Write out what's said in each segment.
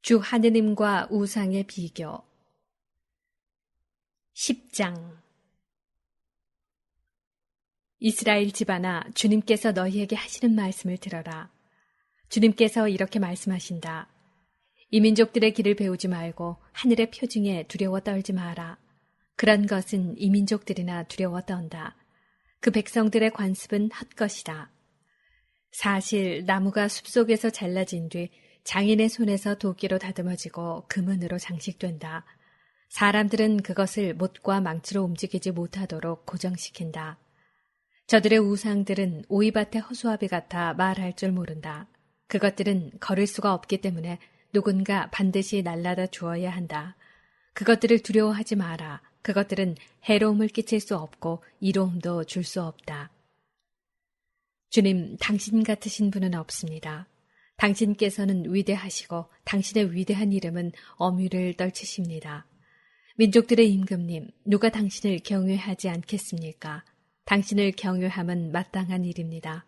주 하느님과 우상의 비교 10장 이스라엘 집안아, 주님께서 너희에게 하시는 말씀을 들어라. 주님께서 이렇게 말씀하신다. 이 민족들의 길을 배우지 말고 하늘의 표징에 두려워 떨지 마라. 그런 것은 이 민족들이나 두려워 떤다. 그 백성들의 관습은 헛것이다. 사실 나무가 숲속에서 잘라진 뒤 장인의 손에서 도끼로 다듬어지고 금은으로 장식된다. 사람들은 그것을 못과 망치로 움직이지 못하도록 고정시킨다. 저들의 우상들은 오이밭의 허수아비 같아 말할 줄 모른다. 그것들은 걸을 수가 없기 때문에 누군가 반드시 날라다 주어야 한다. 그것들을 두려워하지 마라. 그것들은 해로움을 끼칠 수 없고 이로움도 줄 수 없다. 주님, 당신 같으신 분은 없습니다. 당신께서는 위대하시고 당신의 위대한 이름은 엄위를 떨치십니다. 민족들의 임금님, 누가 당신을 경외하지 않겠습니까? 당신을 경외함은 마땅한 일입니다.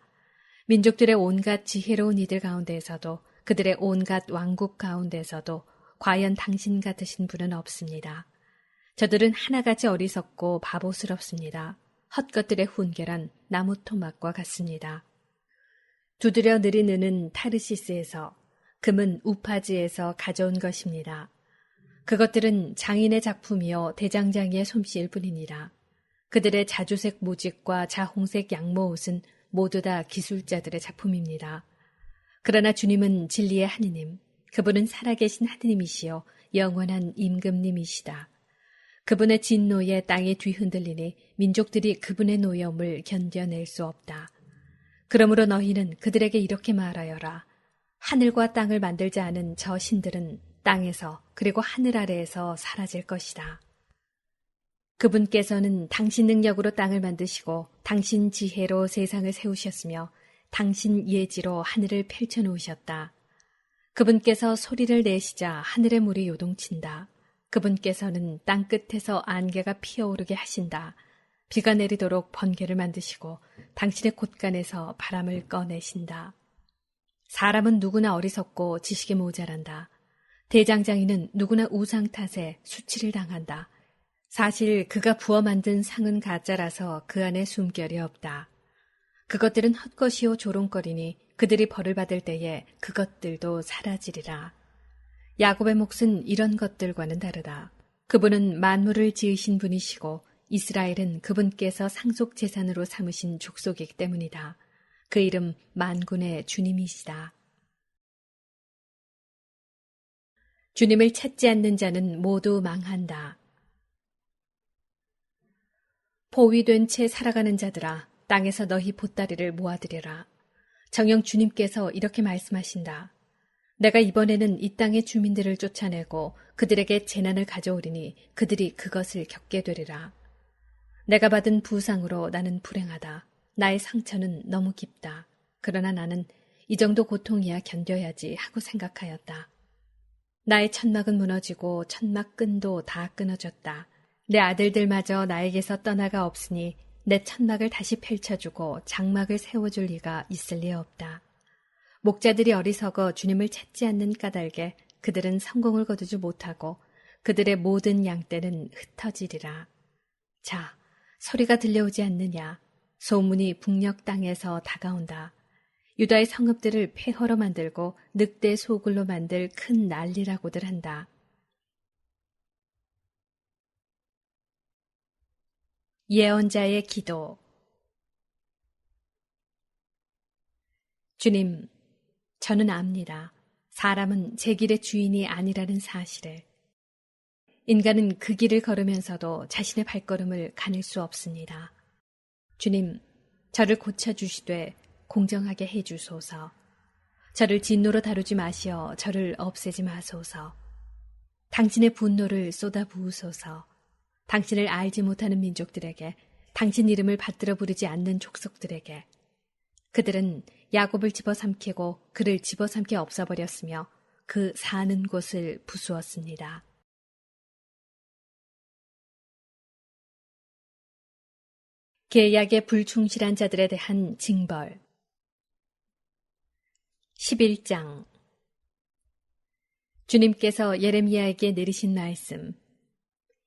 민족들의 온갖 지혜로운 이들 가운데에서도 그들의 온갖 왕국 가운데서도 과연 당신 같으신 분은 없습니다. 저들은 하나같이 어리석고 바보스럽습니다. 헛것들의 훈계란 나무 토막과 같습니다. 두드려 느리느는 타르시스에서, 금은 우파지에서 가져온 것입니다. 그것들은 장인의 작품이요 대장장이의 솜씨일 뿐이니라. 그들의 자주색 모직과 자홍색 양모 옷은 모두 다 기술자들의 작품입니다. 그러나 주님은 진리의 하느님, 그분은 살아계신 하느님이시여 영원한 임금님이시다. 그분의 진노에 땅이 뒤흔들리니 민족들이 그분의 노여움을 견뎌낼 수 없다. 그러므로 너희는 그들에게 이렇게 말하여라. 하늘과 땅을 만들지 않은 저 신들은 땅에서 그리고 하늘 아래에서 사라질 것이다. 그분께서는 당신 능력으로 땅을 만드시고 당신 지혜로 세상을 세우셨으며 당신 예지로 하늘을 펼쳐놓으셨다. 그분께서 소리를 내시자 하늘의 물이 요동친다. 그분께서는 땅 끝에서 안개가 피어오르게 하신다. 비가 내리도록 번개를 만드시고 당신의 곳간에서 바람을 꺼내신다. 사람은 누구나 어리석고 지식이 모자란다. 대장장이는 누구나 우상 탓에 수치를 당한다. 사실 그가 부어 만든 상은 가짜라서 그 안에 숨결이 없다. 그것들은 헛것이요 조롱거리니 그들이 벌을 받을 때에 그것들도 사라지리라. 야곱의 몫은 이런 것들과는 다르다. 그분은 만물을 지으신 분이시고 이스라엘은 그분께서 상속 재산으로 삼으신 족속이기 때문이다. 그 이름 만군의 주님이시다. 주님을 찾지 않는 자는 모두 망한다. 포위된 채 살아가는 자들아, 땅에서 너희 보따리를 모아들여라. 정녕 주님께서 이렇게 말씀하신다. 내가 이번에는 이 땅의 주민들을 쫓아내고 그들에게 재난을 가져오리니 그들이 그것을 겪게 되리라. 내가 받은 부상으로 나는 불행하다. 나의 상처는 너무 깊다. 그러나 나는 이 정도 고통이야 견뎌야지 하고 생각하였다. 나의 천막은 무너지고 천막 끈도 다 끊어졌다. 내 아들들마저 나에게서 떠나가 없으니 내 천막을 다시 펼쳐주고 장막을 세워줄 리가 있을 리 없다. 목자들이 어리석어 주님을 찾지 않는 까닭에 그들은 성공을 거두지 못하고 그들의 모든 양떼는 흩어지리라. 자, 소리가 들려오지 않느냐? 소문이 북녘 땅에서 다가온다. 유다의 성읍들을 폐허로 만들고 늑대 소굴로 만들 큰 난리라고들 한다. 예언자의 기도. 주님, 저는 압니다. 사람은 제 길의 주인이 아니라는 사실을. 인간은 그 길을 걸으면서도 자신의 발걸음을 가눌 수 없습니다. 주님, 저를 고쳐주시되 공정하게 해주소서. 저를 진노로 다루지 마시어 저를 없애지 마소서. 당신의 분노를 쏟아부으소서. 당신을 알지 못하는 민족들에게, 당신 이름을 받들어 부르지 않는 족속들에게. 그들은 야곱을 집어삼키고 그를 집어삼켜 없애버렸으며 그 사는 곳을 부수었습니다. 계약에 불충실한 자들에 대한 징벌. 11장. 주님께서 예레미야에게 내리신 말씀.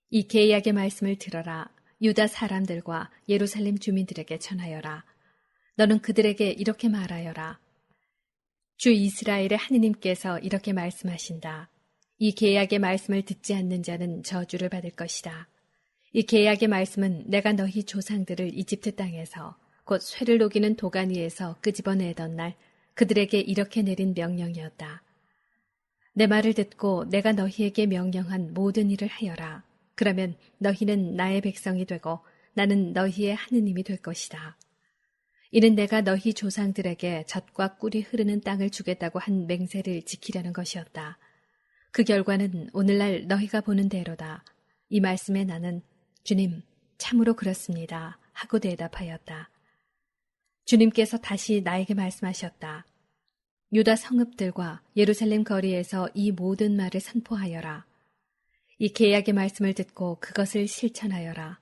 이 계약의 말씀을 들어라. 유다 사람들과 예루살렘 주민들에게 전하여라. 너는 그들에게 이렇게 말하여라. 주 이스라엘의 하느님께서 이렇게 말씀하신다. 이 계약의 말씀을 듣지 않는 자는 저주를 받을 것이다. 이 계약의 말씀은 내가 너희 조상들을 이집트 땅에서 곧 쇠를 녹이는 도간 위에서 끄집어내던 날 그들에게 이렇게 내린 명령이었다. 내 말을 듣고 내가 너희에게 명령한 모든 일을 하여라. 그러면 너희는 나의 백성이 되고 나는 너희의 하느님이 될 것이다. 이는 내가 너희 조상들에게 젖과 꿀이 흐르는 땅을 주겠다고 한 맹세를 지키려는 것이었다. 그 결과는 오늘날 너희가 보는 대로다. 이 말씀에 나는 주님, 참으로 그렇습니다. 하고 대답하였다. 주님께서 다시 나에게 말씀하셨다. 유다 성읍들과 예루살렘 거리에서 이 모든 말을 선포하여라. 이 계약의 말씀을 듣고 그것을 실천하여라.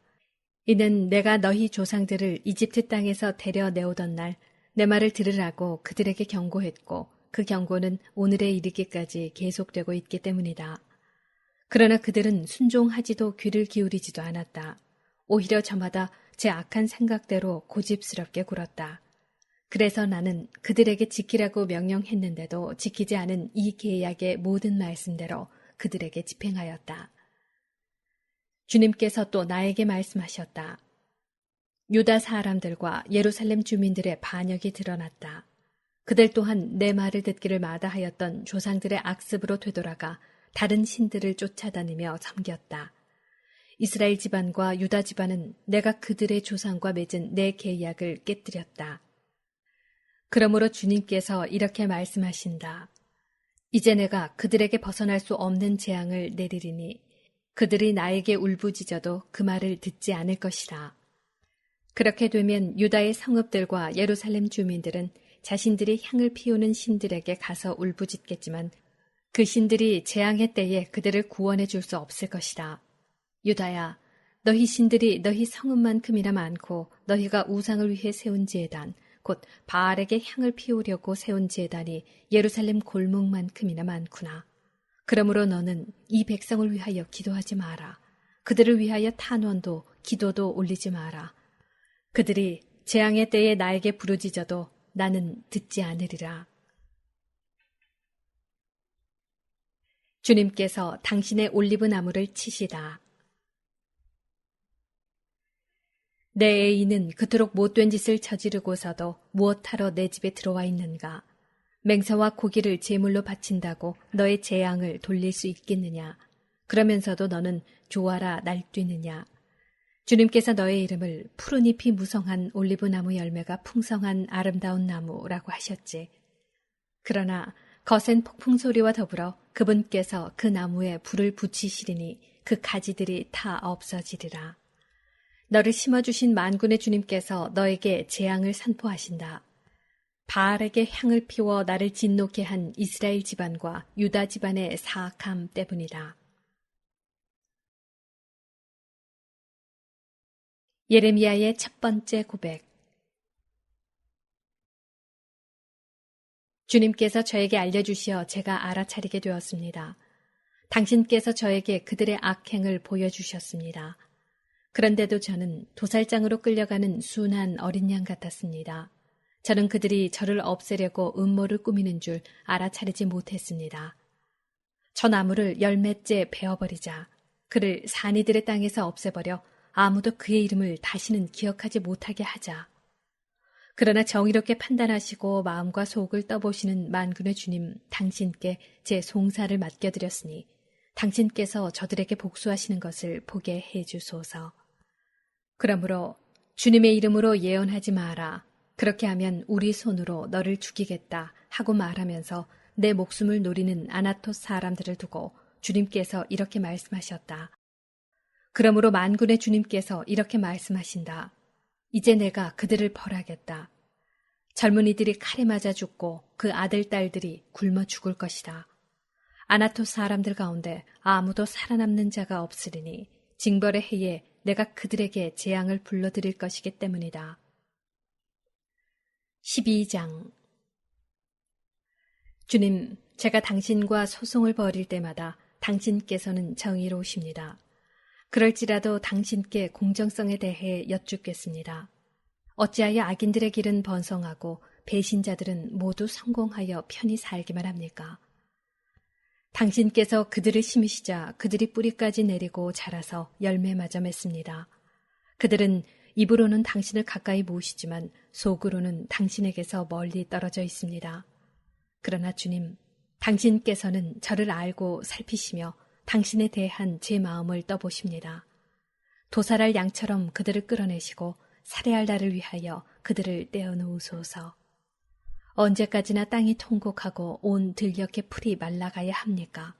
이는 내가 너희 조상들을 이집트 땅에서 데려내오던 날 내 말을 들으라고 그들에게 경고했고 그 경고는 오늘에 이르기까지 계속되고 있기 때문이다. 그러나 그들은 순종하지도 귀를 기울이지도 않았다. 오히려 저마다 제 악한 생각대로 고집스럽게 굴었다. 그래서 나는 그들에게 지키라고 명령했는데도 지키지 않은 이 계약의 모든 말씀대로 그들에게 집행하였다. 주님께서 또 나에게 말씀하셨다. 유다 사람들과 예루살렘 주민들의 반역이 드러났다. 그들 또한 내 말을 듣기를 마다하였던 조상들의 악습으로 되돌아가 다른 신들을 쫓아다니며 섬겼다. 이스라엘 집안과 유다 집안은 내가 그들의 조상과 맺은 내 계약을 깨뜨렸다. 그러므로 주님께서 이렇게 말씀하신다. 이제 내가 그들에게 벗어날 수 없는 재앙을 내리리니 그들이 나에게 울부짖어도 그 말을 듣지 않을 것이다. 그렇게 되면 유다의 성읍들과 예루살렘 주민들은 자신들이 향을 피우는 신들에게 가서 울부짖겠지만 그 신들이 재앙의 때에 그들을 구원해 줄 수 없을 것이다. 유다야, 너희 신들이 너희 성읍만큼이나 많고 너희가 우상을 위해 세운 제단, 곧 바알에게 향을 피우려고 세운 제단이 예루살렘 골목만큼이나 많구나. 그러므로 너는 이 백성을 위하여 기도하지 마라. 그들을 위하여 탄원도 기도도 올리지 마라. 그들이 재앙의 때에 나에게 부르짖어도 나는 듣지 않으리라. 주님께서 당신의 올리브 나무를 치시다. 내 애인은 그토록 못된 짓을 저지르고서도 무엇하러 내 집에 들어와 있는가? 맹세와 고기를 제물로 바친다고 너의 재앙을 돌릴 수 있겠느냐? 그러면서도 너는 좋아라 날뛰느냐? 주님께서 너의 이름을 푸른 잎이 무성한 올리브 나무 열매가 풍성한 아름다운 나무라고 하셨지. 그러나 거센 폭풍 소리와 더불어 그분께서 그 나무에 불을 붙이시리니 그 가지들이 다 없어지리라. 너를 심어주신 만군의 주님께서 너에게 재앙을 선포하신다. 바알에게 향을 피워 나를 진노케 한 이스라엘 집안과 유다 집안의 사악함 때문이다. 예레미야의 첫 번째 고백. 주님께서 저에게 알려주시어 제가 알아차리게 되었습니다. 당신께서 저에게 그들의 악행을 보여주셨습니다. 그런데도 저는 도살장으로 끌려가는 순한 어린 양 같았습니다. 저는 그들이 저를 없애려고 음모를 꾸미는 줄 알아차리지 못했습니다. 저 나무를 열매째 베어버리자 그를 산이들의 땅에서 없애버려 아무도 그의 이름을 다시는 기억하지 못하게 하자. 그러나 정의롭게 판단하시고 마음과 속을 떠보시는 만군의 주님 당신께 제 송사를 맡겨드렸으니 당신께서 저들에게 복수하시는 것을 보게 해주소서. 그러므로 주님의 이름으로 예언하지 마라. 그렇게 하면 우리 손으로 너를 죽이겠다 하고 말하면서 내 목숨을 노리는 아나토 사람들을 두고 주님께서 이렇게 말씀하셨다. 그러므로 만군의 주님께서 이렇게 말씀하신다. 이제 내가 그들을 벌하겠다. 젊은이들이 칼에 맞아 죽고 그 아들, 딸들이 굶어 죽을 것이다. 아나토 사람들 가운데 아무도 살아남는 자가 없으리니 징벌의 해에 내가 그들에게 재앙을 불러들일 것이기 때문이다. 12장. 주님, 제가 당신과 소송을 벌일 때마다 당신께서는 정의로우십니다. 그럴지라도 당신께 공정성에 대해 여쭙겠습니다. 어찌하여 악인들의 길은 번성하고 배신자들은 모두 성공하여 편히 살기만 합니까? 당신께서 그들을 심으시자 그들이 뿌리까지 내리고 자라서 열매마저 맺습니다. 그들은 입으로는 당신을 가까이 모시지만 속으로는 당신에게서 멀리 떨어져 있습니다. 그러나 주님, 당신께서는 저를 알고 살피시며 당신에 대한 제 마음을 떠보십니다. 도살할 양처럼 그들을 끌어내시고 살해할 날을 위하여 그들을 떼어놓으소서. 언제까지나 땅이 통곡하고 온 들녘의 풀이 말라가야 합니까?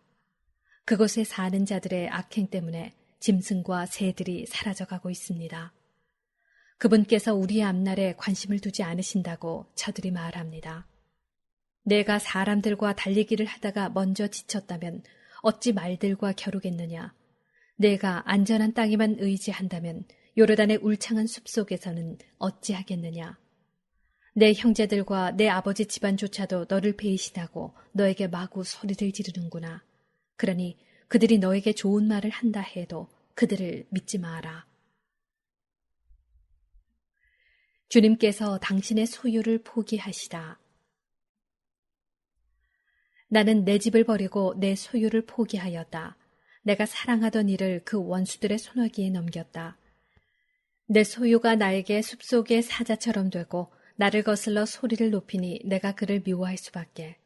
그곳에 사는 자들의 악행 때문에 짐승과 새들이 사라져가고 있습니다. 그분께서 우리의 앞날에 관심을 두지 않으신다고 저들이 말합니다. 내가 사람들과 달리기를 하다가 먼저 지쳤다면 어찌 말들과 겨루겠느냐. 내가 안전한 땅에만 의지한다면 요르단의 울창한 숲속에서는 어찌하겠느냐. 내 형제들과 내 아버지 집안조차도 너를 배신하고 너에게 마구 소리를 지르는구나. 그러니 그들이 너에게 좋은 말을 한다 해도 그들을 믿지 마라. 주님께서 당신의 소유를 포기하시다. 나는 내 집을 버리고 내 소유를 포기하였다. 내가 사랑하던 이를 그 원수들의 손아귀에 넘겼다. 내 소유가 나에게 숲속의 사자처럼 되고 나를 거슬러 소리를 높이니 내가 그를 미워할 수밖에.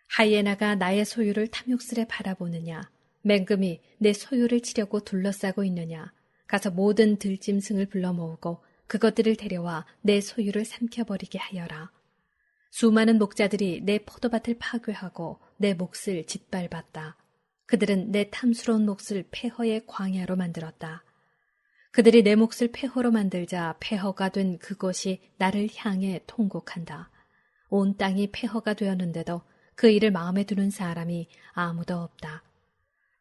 하이에나가 나의 소유를 탐욕스레 바라보느냐. 맹금이 내 소유를 치려고 둘러싸고 있느냐. 가서 모든 들짐승을 불러 모으고 그것들을 데려와 내 소유를 삼켜버리게 하여라. 수많은 목자들이 내 포도밭을 파괴하고 내 몫을 짓밟았다. 그들은 내 탐스러운 몫을 폐허의 광야로 만들었다. 그들이 내 몫을 폐허로 만들자 폐허가 된 그곳이 나를 향해 통곡한다. 온 땅이 폐허가 되었는데도 그 일을 마음에 두는 사람이 아무도 없다.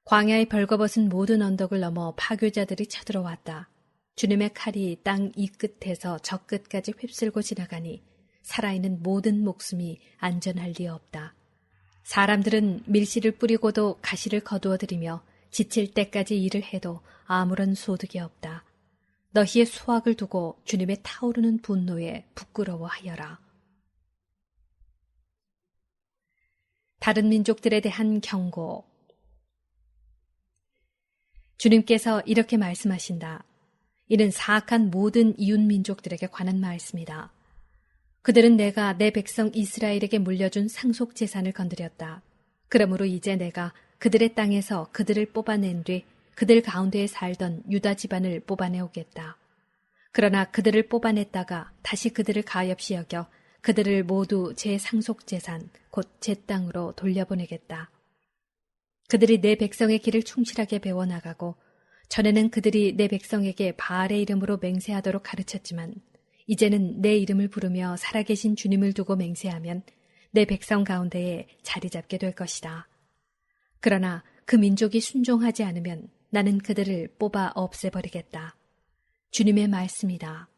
광야에 벌거벗은 모든 언덕을 넘어 파괴자들이 쳐들어왔다. 주님의 칼이 땅 이 끝에서 저 끝까지 휩쓸고 지나가니 살아있는 모든 목숨이 안전할 리 없다. 사람들은 밀씨를 뿌리고도 가시를 거두어들이며 지칠 때까지 일을 해도 아무런 소득이 없다. 너희의 수확을 두고 주님의 타오르는 분노에 부끄러워하여라. 다른 민족들에 대한 경고. 주님께서 이렇게 말씀하신다. 이는 사악한 모든 이웃 민족들에게 관한 말씀이다. 그들은 내가 내 백성 이스라엘에게 물려준 상속 재산을 건드렸다. 그러므로 이제 내가 그들의 땅에서 그들을 뽑아낸 뒤 그들 가운데에 살던 유다 집안을 뽑아내오겠다. 그러나 그들을 뽑아냈다가 다시 그들을 가엾이 여겨 그들을 모두 제 상속 재산, 곧 제 땅으로 돌려보내겠다. 그들이 내 백성의 길을 충실하게 배워나가고 전에는 그들이 내 백성에게 바알의 이름으로 맹세하도록 가르쳤지만 이제는 내 이름을 부르며 살아계신 주님을 두고 맹세하면 내 백성 가운데에 자리 잡게 될 것이다. 그러나 그 민족이 순종하지 않으면 나는 그들을 뽑아 없애버리겠다. 주님의 말씀이다.